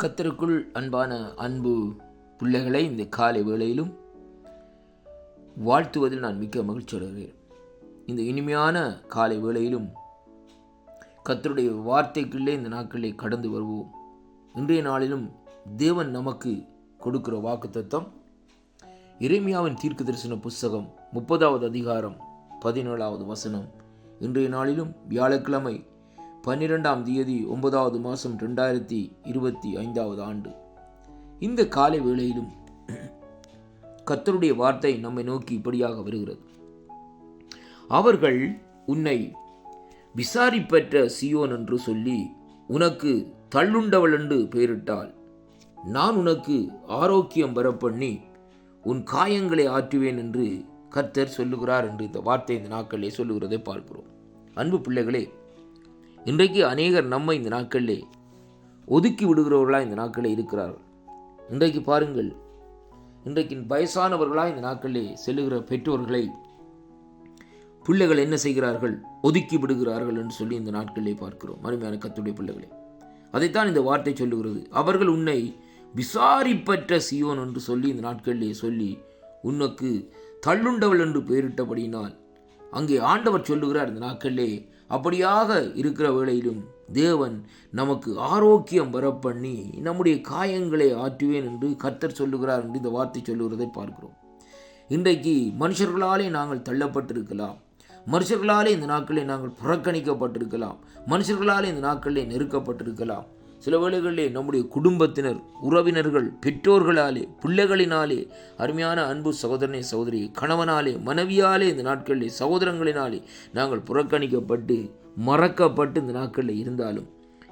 கர்த்தருக்குள் அன்பான அன்பு பிள்ளைகளை இந்த காலை வேளையிலும் வாழ்த்துவதில் நான் மிக்க மகிழ்ச்சி அடைகிறேன். இந்த இனிமையான காலை வேளையிலும் கர்த்தருடைய வார்த்தைக்குள்ளே இந்த நாட்களிலே கடந்து வருவோம். இன்றைய நாளிலும் தேவன் நமக்கு கொடுக்கிற வாக்குத்தத்தம் எரேமியாவின் தீர்க்கதரிசன புஸ்தகம் 30வது அதிகாரம் 17வது வசனம். இன்றைய நாளிலும் வியாழக்கிழமை 12ஆம் தேதி 9வது மாதம் 2025 ஆண்டு. இந்த காலை வேளையிலும் கர்த்தருடைய வார்த்தை நம்மை நோக்கி இப்படியாக வருகிறது. அவர்கள் உன்னை விசாரிப்பற்ற சீயோன் என்று சொல்லி உனக்கு தள்ளுண்டவள் என்று பெயரிட்டால், நான் உனக்கு ஆரோக்கியம் வரப்பண்ணி உன் காயங்களை ஆற்றுவேன் என்று கர்த்தர் சொல்லுகிறார் என்று இந்த வார்த்தை இந்த நாட்களிலே சொல்லுகிறதை பார்க்கிறோம். அன்பு பிள்ளைகளே, இன்றைக்கு அநேகர் நம்மை இந்த நாட்களிலே ஒதுக்கி விடுகிறவர்களாக இந்த நாட்களில் இருக்கிறார்கள். இன்றைக்கு பாருங்கள், இன்றைக்கு வயசானவர்களாக இந்த நாட்களிலே செல்லுகிற பெற்றோர்களை பிள்ளைகள் என்ன செய்கிறார்கள்? ஒதுக்கி விடுகிறார்கள் என்று சொல்லி இந்த நாட்களிலே பார்க்கிறோம். அருமையான கர்த்தருடைய பிள்ளைகளே, அதைத்தான் இந்த வார்த்தை சொல்லுகிறது. அவர்கள் உன்னை விசாரிப்பற்ற சீயோன் என்று சொல்லி இந்த நாட்களிலே சொல்லி உனக்கு தள்ளுண்டவள் என்று பெயரிட்டபடியினால் அங்கே ஆண்டவர் சொல்லுகிறார் இந்த நாட்களிலே, அப்படியாக இருக்கிற வேளையிலும் தேவன் நமக்கு ஆரோக்கியம் வரப்பண்ணி நம்முடைய காயங்களை ஆற்றுவேன் என்று கர்த்தர் சொல்லுகிறார் என்று இந்த வார்த்தை சொல்லுகிறதை பார்க்கிறோம். இன்றைக்கு மனுஷர்களாலே நாங்கள் தள்ளப்பட்டிருக்கலாம், மனுஷர்களாலே இந்த நாட்களிலே நாங்கள் புறக்கணிக்கப்பட்டிருக்கலாம், மனுஷர்களாலே இந்த நாட்களிலே நெருக்கப்பட்டிருக்கலாம். சில வேளைகளிலே நம்முடைய குடும்பத்தினர், உறவினர்கள், பெற்றோர்களாலே, பிள்ளைகளினாலே, அருமையான அன்பு சகோதரனே சகோதரி, கணவனாலே, மனைவியாலே, இந்த நாட்களிலே சகோதரங்களினாலே நாங்கள் புறக்கணிக்கப்பட்டு மறக்கப்பட்டு இந்த நாட்களில் இருந்தாலும்,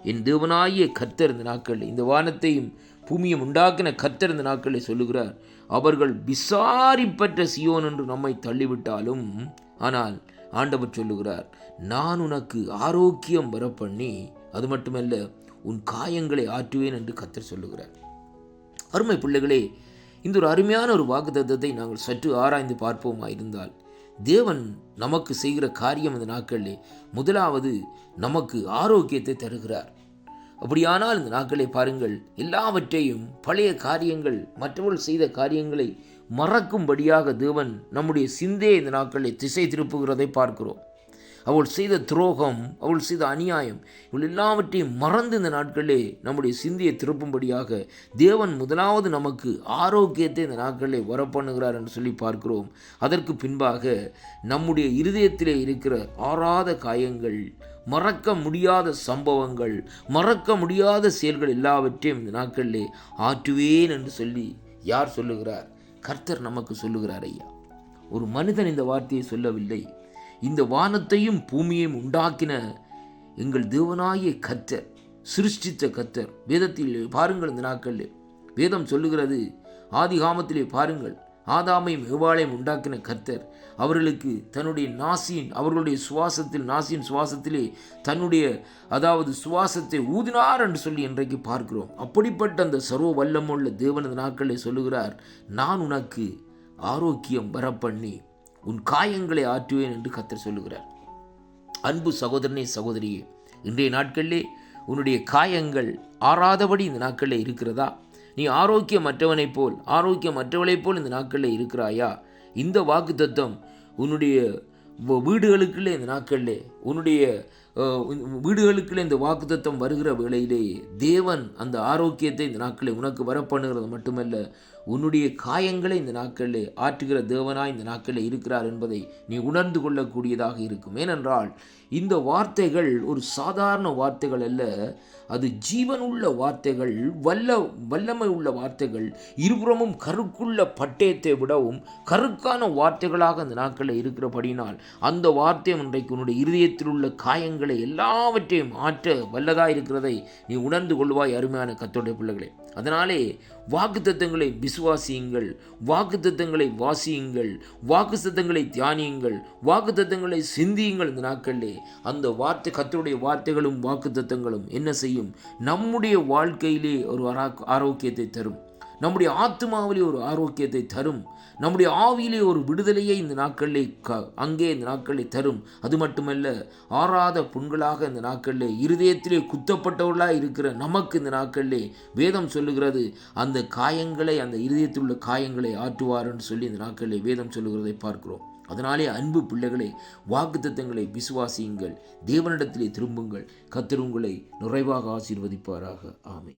என் தேவனாகிய கர்த்தர் இந்த நாட்களில், இந்த வானத்தையும் பூமியும் உண்டாக்கின கர்த்தர் இந்த நாட்களில் சொல்லுகிறார், அவர்கள் விசாரிப்பற்ற சீயோன் என்று நம்மை தள்ளிவிட்டாலும், ஆனால் ஆண்டவர் சொல்லுகிறார், நான் உனக்கு ஆரோக்கியம் வரப்பண்ணி அது மட்டுமல்ல உன் காயங்களை ஆற்றுவேன் என்று கர்த்தர் சொல்லுகிறார். அருமை பிள்ளைகளே, இந்த ஒரு அருமையான ஒரு வாக்குத்தத்தத்தை நாங்கள் சற்று ஆராய்ந்து பார்ப்போமா இருந்தால், தேவன் நமக்கு செய்கிற காரியம் இந்த நாட்களிலே முதலாவது நமக்கு ஆரோக்கியத்தை தருகிறார். அப்படியானால் இந்த நாட்களை பாருங்கள், எல்லாவற்றையும் பழைய காரியங்கள், மற்றவர்கள் செய்த காரியங்களை மறக்கும்படியாக தேவன் நம்முடைய சிந்தையை இந்த நாட்களில் திசை திருப்புகிறதை பார்க்கிறோம். அவள் செய்த துரோகம், அவள் செய்த அநியாயம், இவள் எல்லாவற்றையும் மறந்து இந்த நாட்களிலே நம்முடைய சிந்தையை திருப்பும்படியாக தேவன் முதலாவது நமக்கு ஆரோக்கியத்தை இந்த நாட்களிலே வரப்பண்ணுகிறார் என்று சொல்லி பார்க்கிறோம். அதற்கு பின்பாக நம்முடைய இருதயத்திலே இருக்கிற ஆறாத காயங்கள், மறக்க முடியாத சம்பவங்கள், மறக்க முடியாத செயல்கள் எல்லாவற்றையும் இந்த நாட்களிலே ஆற்றுவேன் என்று சொல்லி யார் சொல்லுகிறார்? கர்த்தர் நமக்கு சொல்லுகிறார். ஐயா, ஒரு மனிதன் இந்த வார்த்தையை சொல்லவில்லை. இந்த வானத்தையும் பூமியையும் உண்டாக்கின எங்கள் தேவனாகிய கர்த்தர், சிருஷ்டித்த கர்த்தர். வேதத்தில் பாருங்கள், இந்த நாட்களில் வேதம் சொல்லுகிறது, ஆதிகாமத்திலே பாருங்கள், ஆதாமையும் ஏவாளையும் உண்டாக்கின கர்த்தர் அவர்களுக்கு தன்னுடைய அவர்களுடைய நாசியின் சுவாசத்திலே தன்னுடைய சுவாசத்தை ஊதினார் என்று சொல்லி இன்றைக்கு பார்க்கிறோம். அப்படிப்பட்ட அந்த சர்வ வல்லமுள்ள தேவன் இந்த நாட்களில் சொல்லுகிறார், நான் உனக்கு ஆரோக்கியம் வரப்பண்ணி உன் காயங்களை ஆற்றுவேன் என்று கர்த்தர் சொல்லுகிறார். அன்பு சகோதரனே சகோதரியே, இன்றைய நாட்களிலே உன்னுடைய காயங்கள் ஆறாதபடி இந்த நாட்களில் இருக்கிறதா? நீ ஆரோக்கியமற்றவனைப் போல், ஆரோக்கியமற்றவளைப் போல் இந்த நாட்களில் இருக்கிறாயா? இந்த வாக்குத்தத்தம் உன்னுடைய வீடுகளுக்குள்ளே இந்த நாட்களிலே, உன்னுடைய வீடுகளுக்குள்ளே இந்த வாக்குத்தத்தம் வருகிற வேளையிலே தேவன் அந்த ஆரோக்கியத்தை இந்த நாட்களில் உனக்கு வரப்பண்ணுகிறது மட்டுமல்ல, உன்னுடைய காயங்களை இந்த நாட்களிலே ஆற்றுகிற தேவனாய் இந்த நாட்களில் இருக்கிறார் என்பதை நீ உணர்ந்து கொள்ளக்கூடியதாக இருக்கும். ஏனென்றால் இந்த வார்த்தைகள் ஒரு சாதாரண வார்த்தைகள் அல்ல, அது ஜீவனுள்ள வார்த்தைகள், வல்லமை உள்ள வார்த்தைகள், இருபுறமும் கருக்குள்ள பட்டயத்தை விடவும் கருக்கான வார்த்தைகளாக அந்த நாட்களில் இருக்கிறபடினால் அந்த வார்த்தை இன்றைக்கு உன்னுடைய இருதயத்தில் உள்ள காயங்களை எல்லாவற்றையும் ஆற்ற வல்லதாக இருக்கிறதை நீ உணர்ந்து கொள்வாய். அருமையான கர்த்தருடைய பிள்ளைகளே, அதனாலே வாக்குத்தத்தங்களை விசுவாசியுங்கள், வாக்குத்தத்தங்களை வாசியுங்கள், வாக்குத்தத்தங்களை தியானியுங்கள், வாக்குத்தத்தங்களை சிந்தியுங்கள். இந்த நாட்களிலே அந்த வார்த்தை, கர்த்தருடைய வார்த்தைகளும் வாக்குத்தத்தங்களும் என்ன செய்யும்? நம்முடைய வாழ்க்கையிலே ஒரு ஆரோக்கியத்தை தரும், நம்முடைய ஆத்மாவிலே ஒரு ஆரோக்கியத்தை தரும். நம்முடைய ஆவியிலே ஒரு விடுதலையை இந்த நாட்களிலே அங்கே இந்த நாட்களை தரும். அது மட்டுமல்ல, ஆறாத புண்களாக இந்த நாட்களிலே இருதயத்திலே குத்தப்பட்டவர்களாக இருக்கிற நமக்கு இந்த நாட்களிலே வேதம் சொல்லுகிறது, அந்த காயங்களை, அந்த இருதயத்தில் உள்ள காயங்களை ஆற்றுவார் என்று சொல்லி இந்த நாட்களிலே வேதம் சொல்லுகிறதை பார்க்கிறோம். அதனாலே அன்பு பிள்ளைகளை, வாக்குத்தத்தங்களை விசுவாசியுங்கள், தேவனிடத்திலே திரும்புங்கள். கர்த்தர் உங்களை நிறைவாக ஆசீர்வதிப்பாராக. ஆமென்.